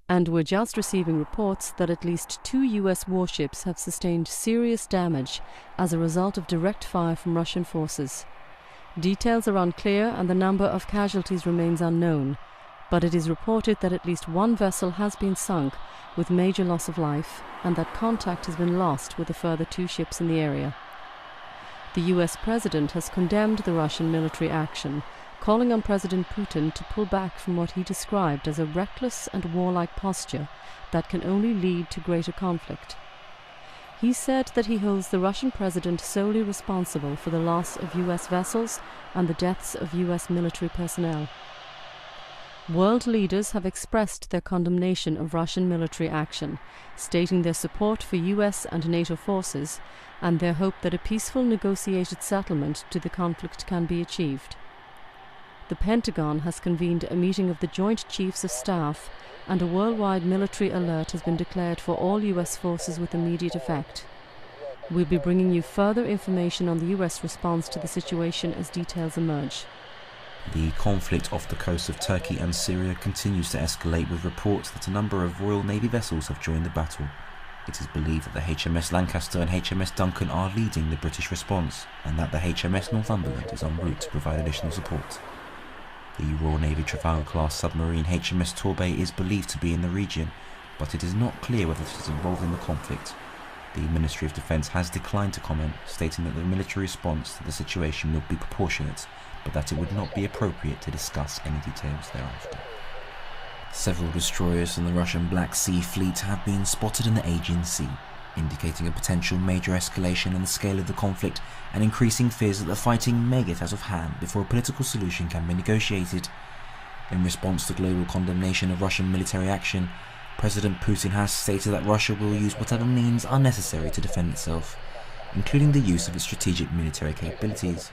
And we're just receiving reports that at least 2 US warships have sustained serious damage as a result of direct fire from Russian forces. Details are unclear and the number of casualties remains unknown, but it is reported that at least 1 vessel has been sunk with major loss of life and that contact has been lost with a further 2 ships in the area. The US president has condemned the Russian military action, calling on President Putin to pull back from what he described as a reckless and warlike posture that can only lead to greater conflict. He said that he holds the Russian president solely responsible for the loss of US vessels and the deaths of US military personnel. World leaders have expressed their condemnation of Russian military action, stating their support for US and NATO forces and their hope that a peaceful negotiated settlement to the conflict can be achieved. The Pentagon has convened a meeting of the Joint Chiefs of Staff, and a worldwide military alert has been declared for all US forces with immediate effect. We'll be bringing you further information on the US response to the situation as details emerge. The conflict off the coast of Turkey and Syria continues to escalate, with reports that a number of Royal Navy vessels have joined the battle. It is believed that the HMS Lancaster and HMS Duncan are leading the British response, and that the HMS Northumberland is en route to provide additional support. The Royal Navy Trafalgar-class submarine HMS Torbay is believed to be in the region, but it is not clear whether it is involved in the conflict. The Ministry of Defence has declined to comment, stating that the military response to the situation will be proportionate, but that it would not be appropriate to discuss any details thereafter. Several destroyers in the Russian Black Sea Fleet have been spotted in the Aegean Sea, indicating a potential major escalation in the scale of the conflict and increasing fears that the fighting may get out of hand before a political solution can be negotiated. In response to global condemnation of Russian military action, President Putin has stated that Russia will use whatever means are necessary to defend itself, including the use of its strategic military capabilities.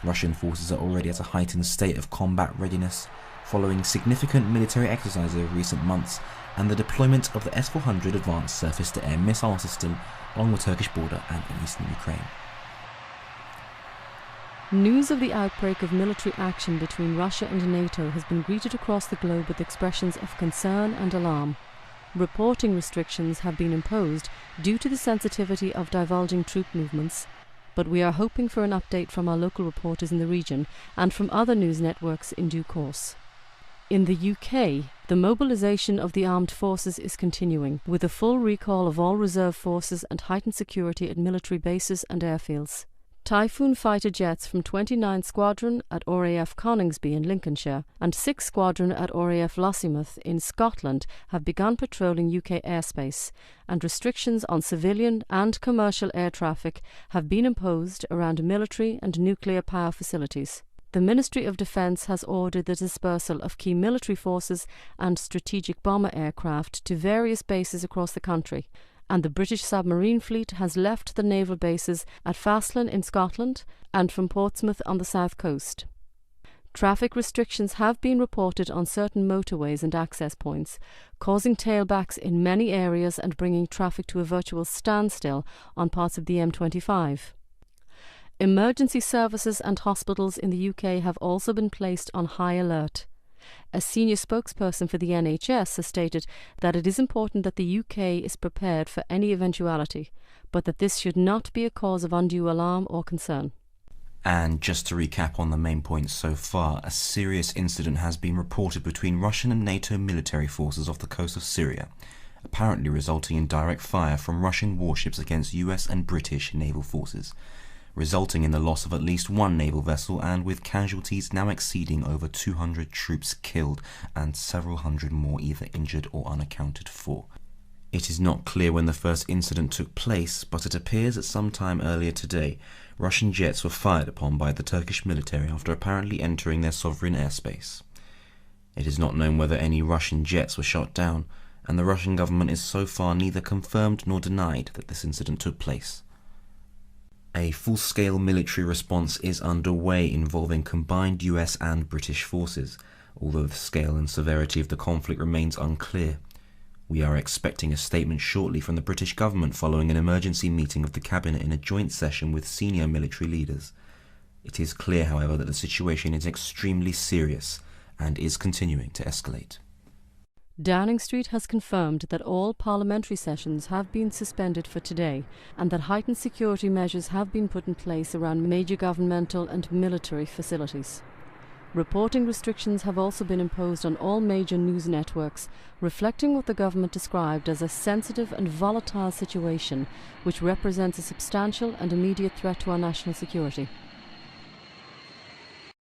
Russian forces are already at a heightened state of combat readiness, following significant military exercises over recent months and the deployment of the S-400 advanced surface-to-air missile system along the Turkish border and in eastern Ukraine. News of the outbreak of military action between Russia and NATO has been greeted across the globe with expressions of concern and alarm. Reporting restrictions have been imposed due to the sensitivity of divulging troop movements, but we are hoping for an update from our local reporters in the region and from other news networks in due course. In the UK, the mobilisation of the armed forces is continuing, with a full recall of all reserve forces and heightened security at military bases and airfields. Typhoon fighter jets from 29th Squadron at RAF Coningsby in Lincolnshire and 6th Squadron at RAF Lossiemouth in Scotland have begun patrolling UK airspace, and restrictions on civilian and commercial air traffic have been imposed around military and nuclear power facilities. The Ministry of Defence has ordered the dispersal of key military forces and strategic bomber aircraft to various bases across the country, and the British submarine fleet has left the naval bases at Faslane in Scotland and from Portsmouth on the south coast. Traffic restrictions have been reported on certain motorways and access points, causing tailbacks in many areas and bringing traffic to a virtual standstill on parts of the M25. Emergency services and hospitals in the UK have also been placed on high alert. A senior spokesperson for the NHS has stated that it is important that the UK is prepared for any eventuality, but that this should not be a cause of undue alarm or concern. And just to recap on the main points so far, a serious incident has been reported between Russian and NATO military forces off the coast of Syria, apparently resulting in direct fire from Russian warships against US and British naval forces, resulting in the loss of at least 1 naval vessel and with casualties now exceeding over 200 troops killed and several hundred more either injured or unaccounted for. It is not clear when the first incident took place, but it appears that sometime earlier today, Russian jets were fired upon by the Turkish military after apparently entering their sovereign airspace. It is not known whether any Russian jets were shot down, and the Russian government is so far neither confirmed nor denied that this incident took place. A full-scale military response is underway involving combined US and British forces, although the scale and severity of the conflict remains unclear. We are expecting a statement shortly from the British government following an emergency meeting of the cabinet in a joint session with senior military leaders. It is clear, however, that the situation is extremely serious and is continuing to escalate. Downing Street has confirmed that all parliamentary sessions have been suspended for today and that heightened security measures have been put in place around major governmental and military facilities. Reporting restrictions have also been imposed on all major news networks, reflecting what the government described as a sensitive and volatile situation which represents a substantial and immediate threat to our national security.